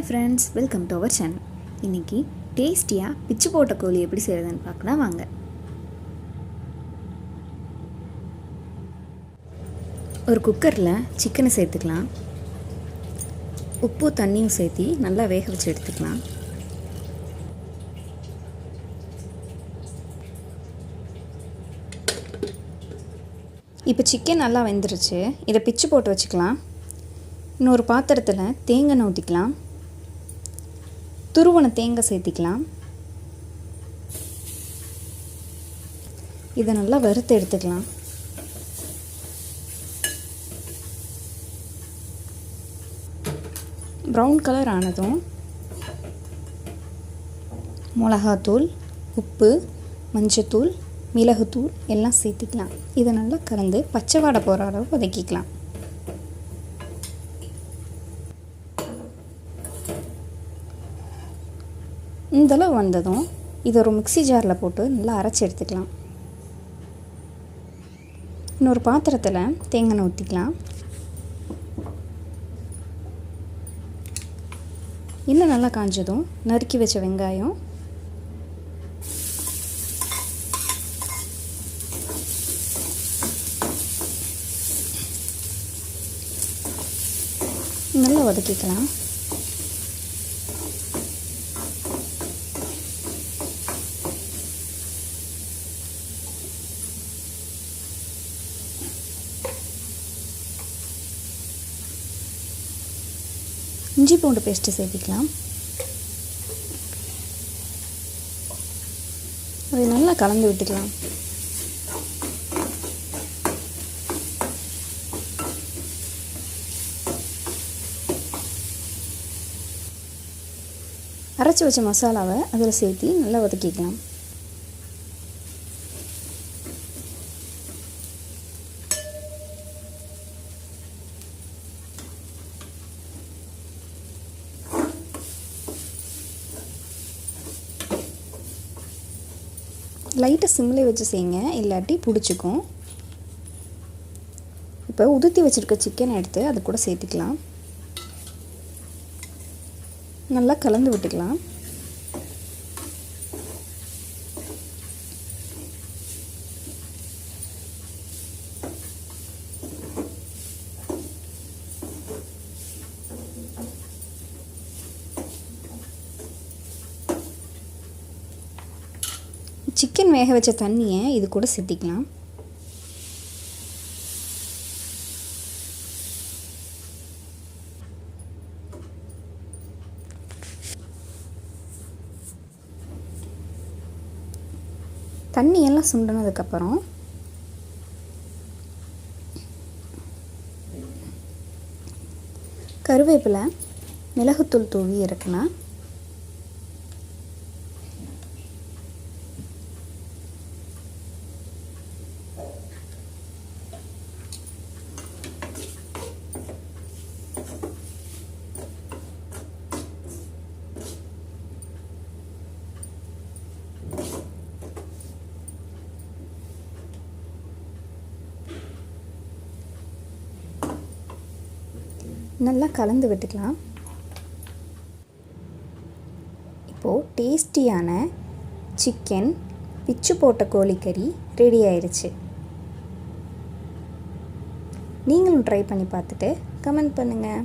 Hi friends, welcome to our channel. இன்றைக்கி டேஸ்டியாக பிச்சு போட்ட கோழி எப்படி செய்கிறதுன்னு பார்க்கலாம் வாங்க. ஒரு குக்கரில் சிக்கனை சேர்த்துக்கலாம். உப்பு தண்ணியும் சேர்த்து நல்லா வேக வச்சு எடுத்துக்கலாம். இப்போ சிக்கன் நல்லா வெந்துருச்சு. இதை பிச்சு போட்டு வச்சுக்கலாம். இன்னொரு பாத்திரத்தில் தேங்காய் ஊற்றிக்கலாம். துருவன தேங்காய் சேர்த்திக்கலாம். இதை நல்லா வறுத்து எடுத்துக்கலாம். ப்ரௌன் கலர் ஆனதும் மிளகாத்தூள், உப்பு, மஞ்சத்தூள், மிளகுத்தூள் எல்லாம் சேர்த்திக்கலாம். இதை நல்லா கலந்து பச்சை வாடை போகிற அளவு வதக்கிக்கலாம். இந்தளவு வந்ததும் இதை ஒரு மிக்ஸி ஜாரில் போட்டு நல்லா அரைச்சி எடுத்துக்கலாம். இன்னொரு பாத்திரத்தில் தேங்காய் ஊற்றிக்கலாம். இன்னும் நல்லா காஞ்சதும் நறுக்கி வச்ச வெங்காயம், நல்லா வதக்கிக்கலாம். இஞ்சி பூண்டு பேஸ்ட்டு சேர்த்திக்கலாம். அதை நல்லா கலந்து விட்டுக்கலாம். அரைச்சி வச்ச மசாலாவை அதில் சேர்த்து நல்லா வதக்கிக்கலாம். லைட்டாக சிம்மில் வச்சு செய்யுங்க, இல்லாட்டி பிடிச்சிக்கும். இப்போ உதுத்தி வச்சுருக்க சிக்கனை எடுத்து அது கூட சேர்த்துக்கலாம். நல்லா கலந்து விட்டுக்கலாம். சிக்கன் வேக வச்ச தண்ணியை இது கூட சேர்த்திக்கலாம். தண்ணியெல்லாம் சுண்டினதுக்கப்புறம் கருவேப்பிலை, மிளகுத்தூள் தூவி இறக்குனா நல்லா கலந்து விட்டுக்கலாம். இப்போது டேஸ்டியான சிக்கன் பிச்சு போட்ட கோழிக்கறி ரெடி ஆயிடுச்சு. நீங்களும் ட்ரை பண்ணி பார்த்துட்டு கமெண்ட் பண்ணுங்கள்.